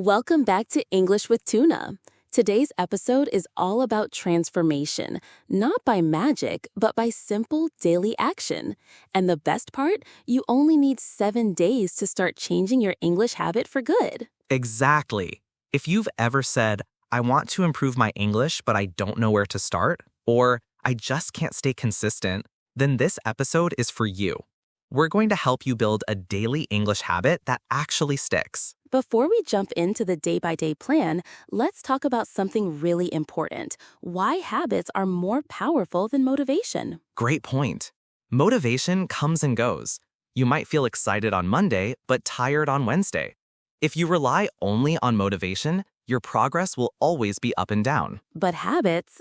Welcome back to English with Tuna. Today's episode is all about transformation, not by magic, but by simple daily action. And the best part, you only need 7 days to start changing your English habit for good. Exactly. If you've ever said, I want to improve my English, but I don't know where to start, or I just can't stay consistent, then this episode is for you. We're going to help you build a daily English habit that actually sticks. Before we jump into the day-by-day plan, let's talk about something really important: why habits are more powerful than motivation. Great point. Motivation comes and goes. You might feel excited on Monday, but tired on Wednesday. If you rely only on motivation, your progress will always be up and down. But habits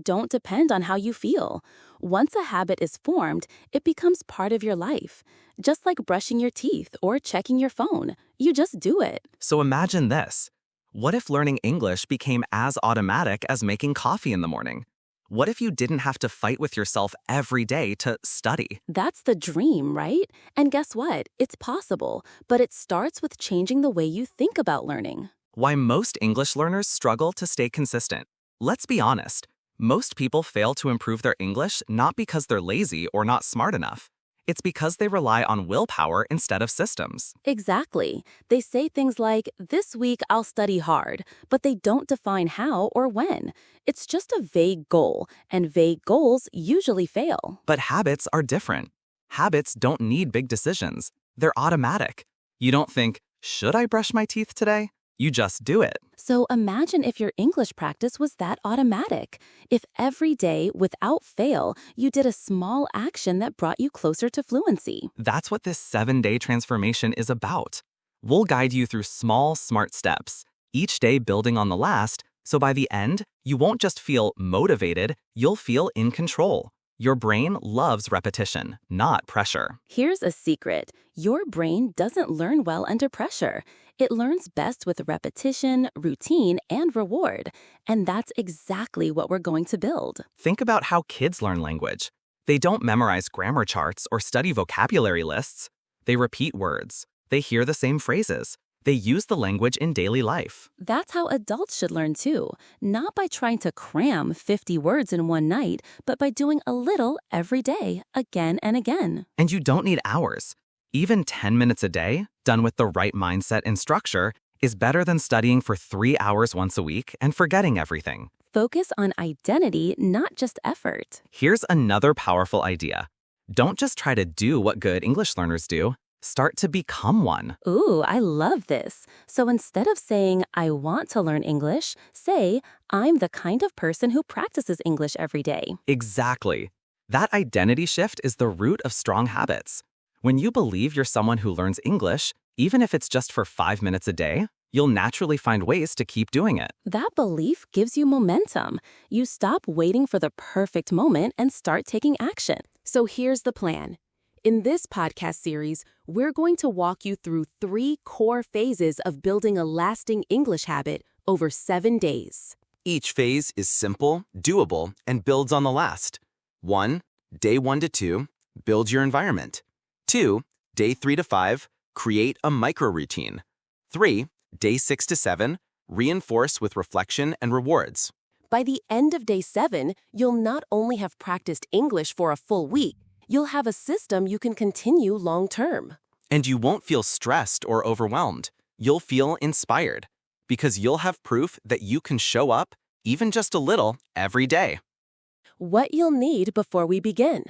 don't depend on how you feel. Once a habit is formed, it becomes part of your life. Just like brushing your teeth or checking your phone, you just do it. So imagine this. What if learning English became as automatic as making coffee in the morning? What if you didn't have to fight with yourself every day to study? That's the dream, right? And guess what? It's possible, but it starts with changing the way you think about learning. Why most English learners struggle to stay consistent. Let's be honest. Most people fail to improve their English not because they're lazy or not smart enough. It's because they rely on willpower instead of systems. Exactly. They say things like, this week I'll study hard, but they don't define how or when. It's just a vague goal, and vague goals usually fail. But habits are different. Habits don't need big decisions. They're automatic. You don't think, should I brush my teeth today? You just do it. So imagine if your English practice was that automatic. If every day, without fail, you did a small action that brought you closer to fluency. That's what this 7-day transformation is about. We'll guide you through small, smart steps, each day building on the last, so by the end, you won't just feel motivated, you'll feel in control. Your brain loves repetition, not pressure. Here's a secret. Your brain doesn't learn well under pressure. It learns best with repetition, routine, and reward. And that's exactly what we're going to build. Think about how kids learn language. They don't memorize grammar charts or study vocabulary lists. They repeat words. They hear the same phrases. They use the language in daily life. That's how adults should learn too. Not by trying to cram 50 words in one night, but by doing a little every day, again and again. And you don't need hours. Even 10 minutes a day, done with the right mindset and structure, is better than studying for 3 hours once a week and forgetting everything. Focus on identity, not just effort. Here's another powerful idea. Don't just try to do what good English learners do. Start to become one. Ooh, I love this. So instead of saying, I want to learn English, say, I'm the kind of person who practices English every day. Exactly. That identity shift is the root of strong habits. When you believe you're someone who learns English, even if it's just for 5 minutes a day, you'll naturally find ways to keep doing it. That belief gives you momentum. You stop waiting for the perfect moment and start taking action. So here's the plan. In this podcast series, we're going to walk you through 3 core phases of building a lasting English habit over 7 days. Each phase is simple, doable, and builds on the last. 1. Day 1 to 2, build your environment. 2. Day 3 to 5, create a micro-routine. 3. Day 6 to 7, reinforce with reflection and rewards. By the end of day 7, you'll not only have practiced English for a full week, you'll have a system you can continue long-term. And you won't feel stressed or overwhelmed. You'll feel inspired, because you'll have proof that you can show up, even just a little, every day. What you'll need before we begin.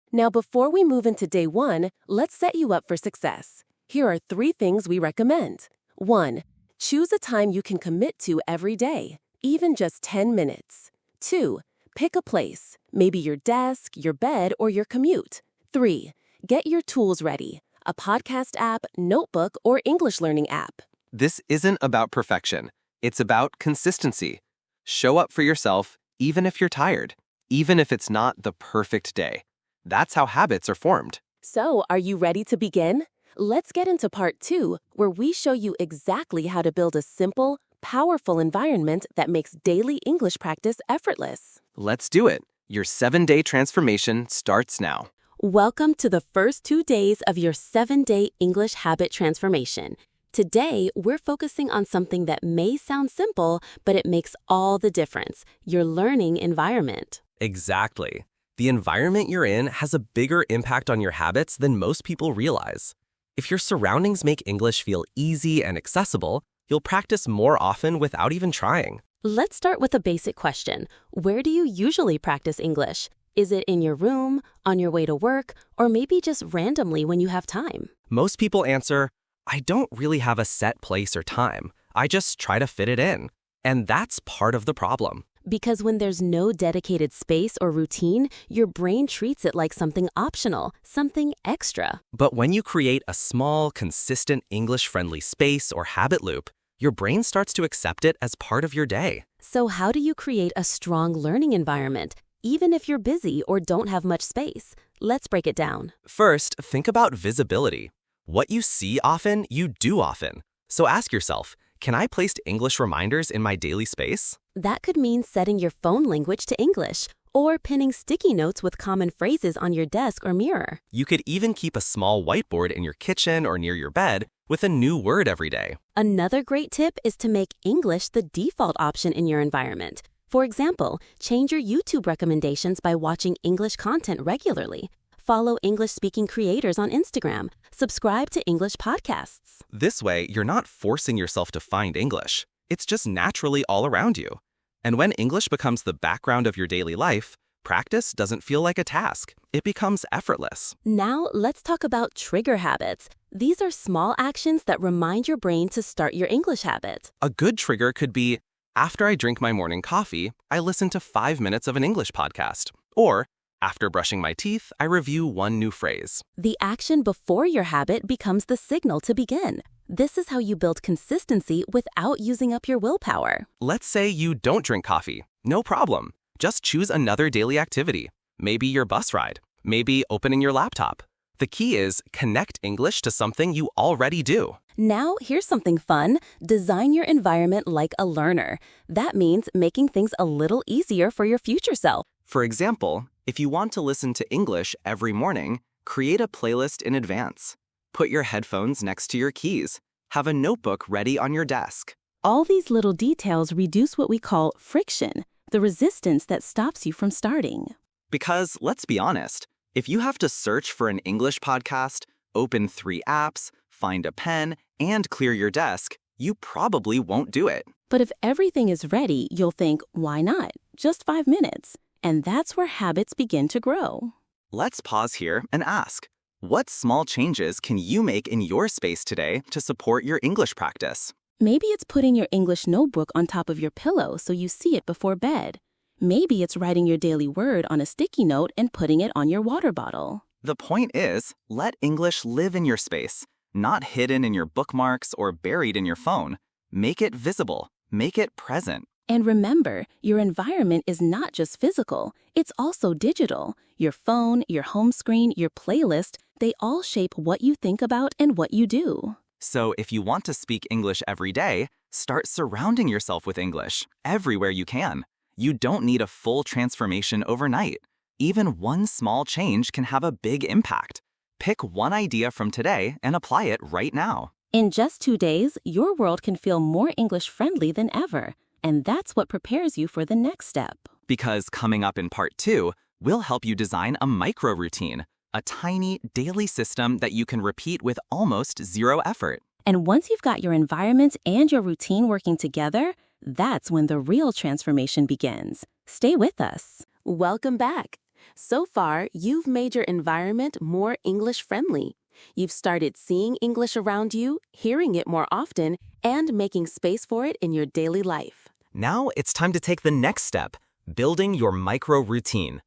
Now, before we move into day 1, let's set you up for success. Here are 3 things we recommend. 1. Choose a time you can commit to every day, even just 10 minutes. 2. Pick a place, maybe your desk, your bed, or your commute. 3. Get your tools ready, a podcast app, notebook, or English learning app. This isn't about perfection. It's about consistency. Show up for yourself, even if you're tired, even if it's not the perfect day. That's how habits are formed. So, are you ready to begin? Let's get into part 2, where we show you exactly how to build a simple, powerful environment that makes daily English practice effortless. Let's do it. Your 7-day transformation starts now. Welcome to the first 2 days of your 7-day English habit transformation. Today, we're focusing on something that may sound simple, but it makes all the difference: your learning environment. Exactly. The environment you're in has a bigger impact on your habits than most people realize. If your surroundings make English feel easy and accessible, you'll practice more often without even trying. Let's start with a basic question. Where do you usually practice English? Is it in your room, on your way to work, or maybe just randomly when you have time? Most people answer, I don't really have a set place or time. I just try to fit it in. And that's part of the problem. Because when there's no dedicated space or routine, your brain treats it like something optional, something extra. But when you create a small, consistent English-friendly space or habit loop, your brain starts to accept it as part of your day. So how do you create a strong learning environment, even if you're busy or don't have much space? Let's break it down. First, think about visibility. What you see often, you do often. So ask yourself, can I place English reminders in my daily space? That could mean setting your phone language to English or pinning sticky notes with common phrases on your desk or mirror. You could even keep a small whiteboard in your kitchen or near your bed with a new word every day. Another great tip is to make English the default option in your environment. For example, change your YouTube recommendations by watching English content regularly. Follow English-speaking creators on Instagram. Subscribe to English podcasts. This way, you're not forcing yourself to find English. It's just naturally all around you. And when English becomes the background of your daily life, practice doesn't feel like a task. It becomes effortless. Now, let's talk about trigger habits. These are small actions that remind your brain to start your English habit. A good trigger could be, after I drink my morning coffee, I listen to 5 minutes of an English podcast. Or, after brushing my teeth, I review one new phrase. The action before your habit becomes the signal to begin. This is how you build consistency without using up your willpower. Let's say you don't drink coffee. No problem. Just choose another daily activity. Maybe your bus ride. Maybe opening your laptop. The key is connect English to something you already do. Now, here's something fun. Design your environment like a learner. That means making things a little easier for your future self. For example, if you want to listen to English every morning, create a playlist in advance. Put your headphones next to your keys. Have a notebook ready on your desk. All these little details reduce what we call friction, the resistance that stops you from starting. Because, let's be honest, if you have to search for an English podcast, open 3 apps, find a pen, and clear your desk, you probably won't do it. But if everything is ready, you'll think, why not? Just 5 minutes. And that's where habits begin to grow. Let's pause here and ask, what small changes can you make in your space today to support your English practice? Maybe it's putting your English notebook on top of your pillow so you see it before bed. Maybe it's writing your daily word on a sticky note and putting it on your water bottle. The point is, let English live in your space, not hidden in your bookmarks or buried in your phone. Make it visible. Make it present. And remember, your environment is not just physical, it's also digital. Your phone, your home screen, your playlist, they all shape what you think about and what you do. So if you want to speak English every day, start surrounding yourself with English everywhere you can. You don't need a full transformation overnight. Even one small change can have a big impact. Pick one idea from today and apply it right now. In just 2 days, your world can feel more English-friendly than ever. And that's what prepares you for the next step. Because coming up in part 2, we'll help you design a micro routine, a tiny daily system that you can repeat with almost zero effort. And once you've got your environment and your routine working together, that's when the real transformation begins. Stay with us. Welcome back. So far, you've made your environment more English-friendly. You've started seeing English around you, hearing it more often, and making space for it in your daily life. Now it's time to take the next step, building your micro routine.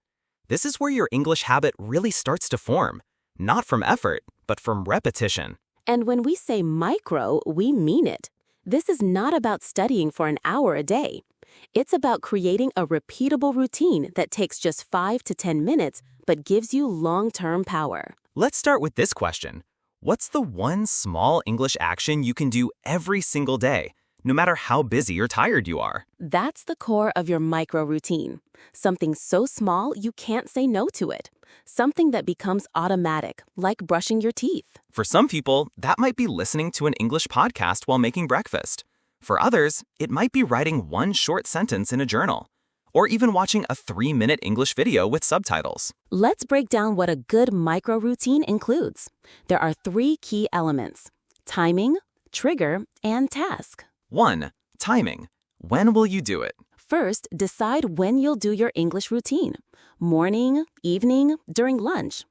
This is where your English habit really starts to form, not from effort, but from repetition. And when we say micro, we mean it. This is not about studying for an hour a day. It's about creating a repeatable routine that takes just 5 to 10 minutes, but gives you long-term power. Let's start with this question. What's the one small English action you can do every single day no matter how busy or tired you are. That's the core of your micro routine. Something so small you can't say no to it. Something that becomes automatic, like brushing your teeth. For some people, that might be listening to an English podcast while making breakfast. For others, it might be writing one short sentence in a journal, or even watching a 3-minute English video with subtitles. Let's break down what a good micro routine includes. There are 3 key elements: timing, trigger, and task. 1. Timing. When will you do it? First, decide when you'll do your English routine. Morning, evening, during lunch.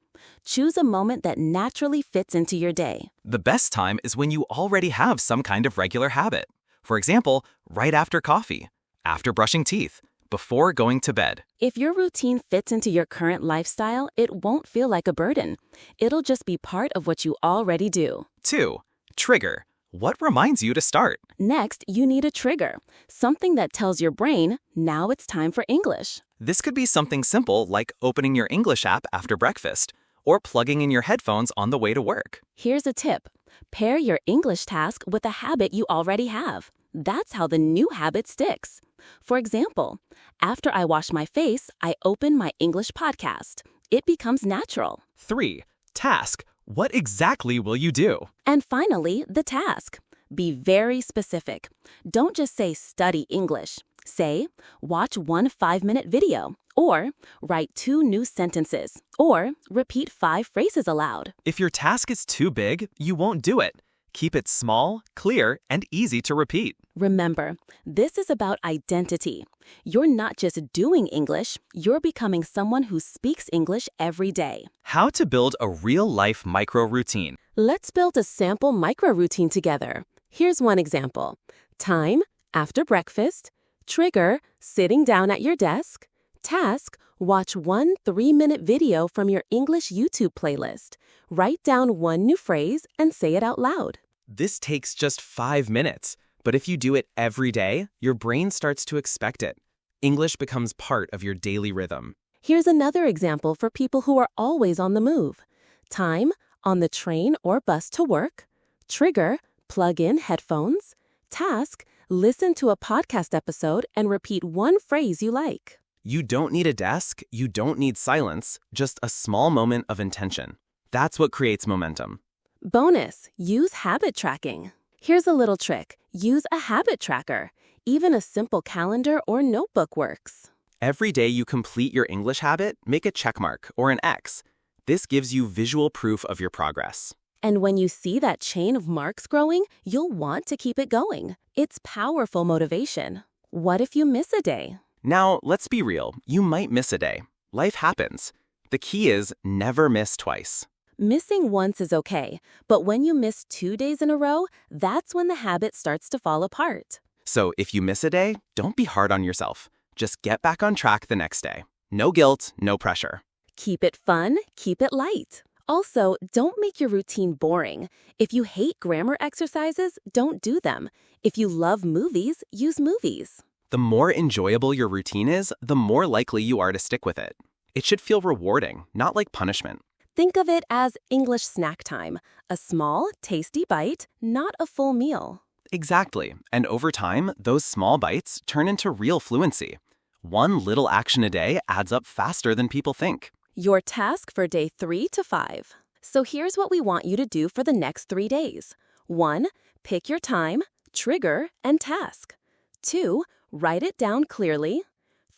Choose a moment that naturally fits into your day. The best time is when you already have some kind of regular habit. For example, right after coffee, after brushing teeth, before going to bed. If your routine fits into your current lifestyle, it won't feel like a burden. It'll just be part of what you already do. 2. Trigger. What reminds you to start? Next, you need a trigger, something that tells your brain, now it's time for English. This could be something simple like opening your English app after breakfast, or plugging in your headphones on the way to work. Here's a tip. Pair your English task with a habit you already have. That's how the new habit sticks. For example, after I wash my face, I open my English podcast. It becomes natural. 3. Task. What exactly will you do? And finally, the task. Be very specific. Don't just say study English. Say, watch one 5-minute video, or write 2 new sentences, or repeat 5 phrases aloud. If your task is too big, you won't do it. Keep it small, clear, and easy to repeat. Remember, this is about identity. You're not just doing English, you're becoming someone who speaks English every day. How to build a real-life micro-routine. Let's build a sample micro-routine together. Here's one example. Time, after breakfast. Trigger, sitting down at your desk. Task, watch one 3-minute video from your English YouTube playlist. Write down one new phrase and say it out loud. This takes just 5 minutes, but if you do it every day, your brain starts to expect it. English becomes part of your daily rhythm. Here's another example for people who are always on the move. Time, on the train or bus to work. Trigger, plug in headphones. Task, listen to a podcast episode and repeat one phrase you like. You don't need a desk, you don't need silence, just a small moment of intention. That's what creates momentum. Bonus, use habit tracking. Here's a little trick. Use a habit tracker. Even a simple calendar or notebook works. Every day you complete your English habit, make a check mark or an X. This gives you visual proof of your progress. And when you see that chain of marks growing, you'll want to keep it going. It's powerful motivation. What if you miss a day? Now, let's be real. You might miss a day. Life happens. The key is never miss twice. Missing once is okay, but when you miss 2 days in a row, that's when the habit starts to fall apart. So if you miss a day, don't be hard on yourself. Just get back on track the next day. No guilt, no pressure. Keep it fun, keep it light. Also, don't make your routine boring. If you hate grammar exercises, don't do them. If you love movies, use movies. The more enjoyable your routine is, the more likely you are to stick with it. It should feel rewarding, not like punishment. Think of it as English snack time, a small, tasty bite, not a full meal. Exactly, and over time, those small bites turn into real fluency. One little action a day adds up faster than people think. Your task for day 3 to 5. So here's what we want you to do for the next 3 days. 1. Pick your time, trigger, and task. 2. Write it down clearly.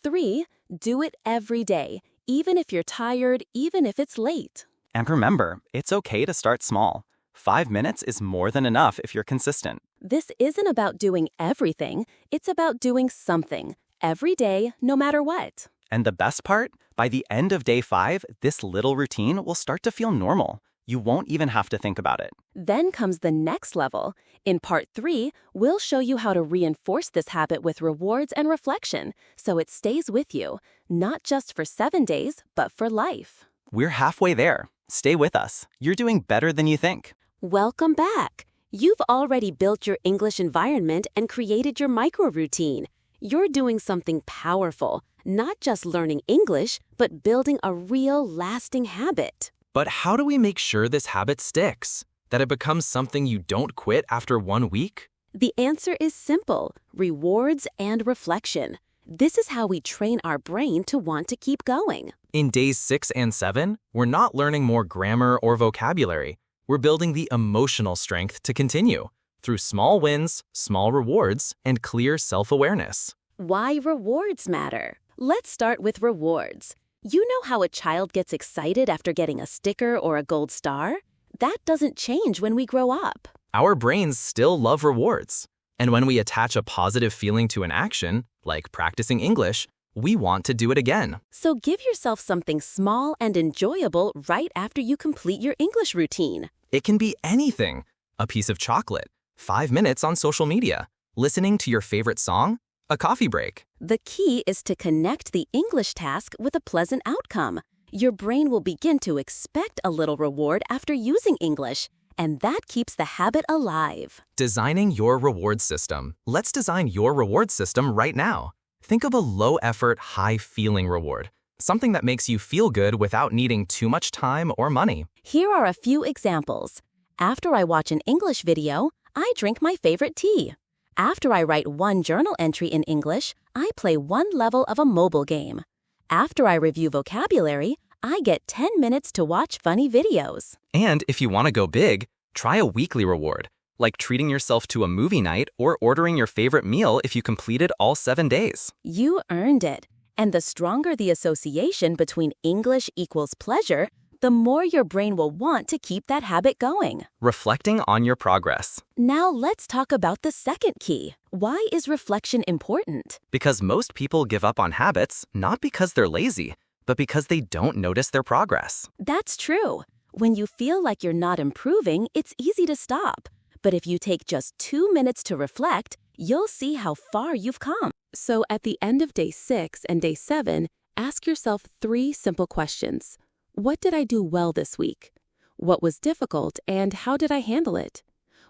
3. Do it every day, even if you're tired, even if it's late. And remember, it's okay to start small. 5 minutes is more than enough if you're consistent. This isn't about doing everything, it's about doing something, every day, no matter what. And the best part? By the end of day 5, this little routine will start to feel normal. You won't even have to think about it. Then comes the next level. In part 3, we'll show you how to reinforce this habit with rewards and reflection, so it stays with you, not just for 7 days, but for life. We're halfway there. Stay with us. You're doing better than you think. Welcome back. You've already built your English environment and created your micro-routine. You're doing something powerful, not just learning English, but building a real, lasting habit. But how do we make sure this habit sticks? That it becomes something you don't quit after 1 week? The answer is simple: rewards and reflection. This is how we train our brain to want to keep going. In days 6 and 7, we're not learning more grammar or vocabulary. We're building the emotional strength to continue through small wins, small rewards, and clear self-awareness. Why rewards matter? Let's start with rewards. You know how a child gets excited after getting a sticker or a gold star? That doesn't change when we grow up. Our brains still love rewards. And when we attach a positive feeling to an action, like practicing English, we want to do it again. So give yourself something small and enjoyable right after you complete your English routine. It can be anything: a piece of chocolate, 5 minutes on social media, listening to your favorite song, a coffee break. The key is to connect the English task with a pleasant outcome. Your brain will begin to expect a little reward after using English, and that keeps the habit alive. Designing your reward system. Let's design your reward system right now. Think of a low-effort, high-feeling reward, something that makes you feel good without needing too much time or money. Here are a few examples. After I watch an English video, I drink my favorite tea. After I write one journal entry in English, I play one level of a mobile game. After I review vocabulary, I get 10 minutes to watch funny videos. And if you want to go big, try a weekly reward, like treating yourself to a movie night or ordering your favorite meal if you completed all 7 days. You earned it. And the stronger the association between English equals pleasure, the more your brain will want to keep that habit going. Reflecting on your progress. Now let's talk about the second key. Why is reflection important? Because most people give up on habits not because they're lazy, but because they don't notice their progress. That's true. When you feel like you're not improving, it's easy to stop. But if you take just 2 minutes to reflect, you'll see how far you've come. So at the end of day 6 and day 7, ask yourself 3 simple questions. What did I do well this week? What was difficult and how did I handle it?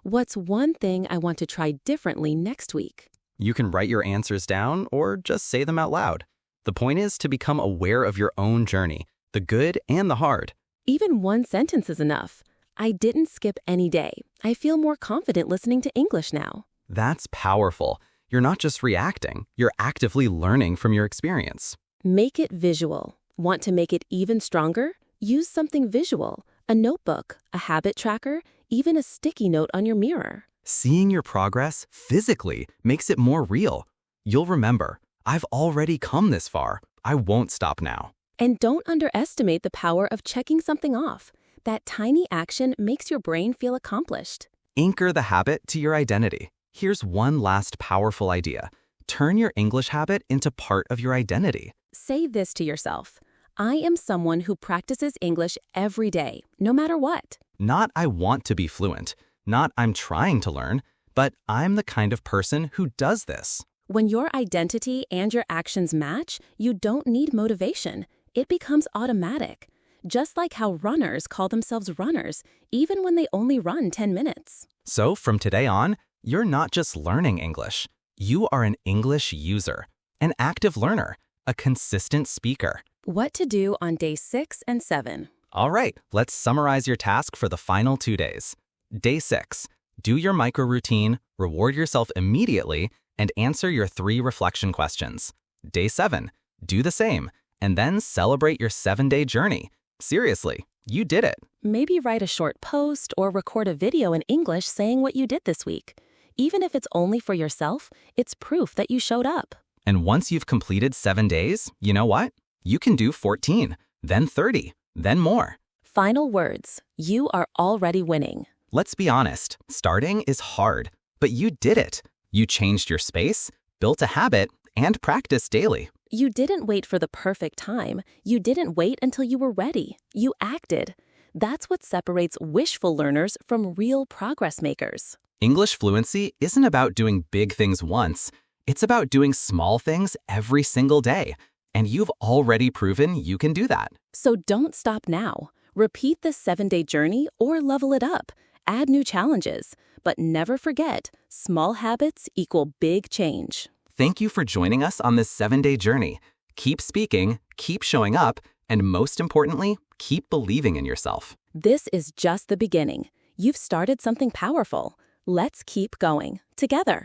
What's one thing I want to try differently next week? You can write your answers down or just say them out loud. The point is to become aware of your own journey, the good and the hard. Even one sentence is enough. I didn't skip any day. I feel more confident listening to English now. That's powerful. You're not just reacting, you're actively learning from your experience. Make it visual. Want to make it even stronger? Use something visual. A notebook, a habit tracker, even a sticky note on your mirror. Seeing your progress physically makes it more real. You'll remember, I've already come this far. I won't stop now. And don't underestimate the power of checking something off. That tiny action makes your brain feel accomplished. Anchor the habit to your identity. Here's one last powerful idea. Turn your English habit into part of your identity. Say this to yourself. I am someone who practices English every day, no matter what. Not I want to be fluent, not I'm trying to learn, but I'm the kind of person who does this. When your identity and your actions match, you don't need motivation. It becomes automatic. Just like how runners call themselves runners, even when they only run 10 minutes. So from today on, you're not just learning English. You are an English user, an active learner, a consistent speaker. What to do on day 6 and 7. All right, let's summarize your task for the final 2 days. Day 6, do your micro routine, reward yourself immediately, and answer your 3 reflection questions. Day 7, do the same, and then celebrate your 7-day journey. Seriously, you did it. Maybe write a short post or record a video in English saying what you did this week. Even if it's only for yourself, it's proof that you showed up. And once you've completed 7 days, you know what? You can do 14, then 30, then more. Final words. You are already winning. Let's be honest, starting is hard, but you did it. You changed your space, built a habit, and practiced daily. You didn't wait for the perfect time. You didn't wait until you were ready. You acted. That's what separates wishful learners from real progress makers. English fluency isn't about doing big things once. It's about doing small things every single day. And you've already proven you can do that. So don't stop now. Repeat this 7-day journey or level it up. Add new challenges. But never forget, small habits equal big change. Thank you for joining us on this 7-day journey. Keep speaking, keep showing up, and most importantly, keep believing in yourself. This is just the beginning. You've started something powerful. Let's keep going together.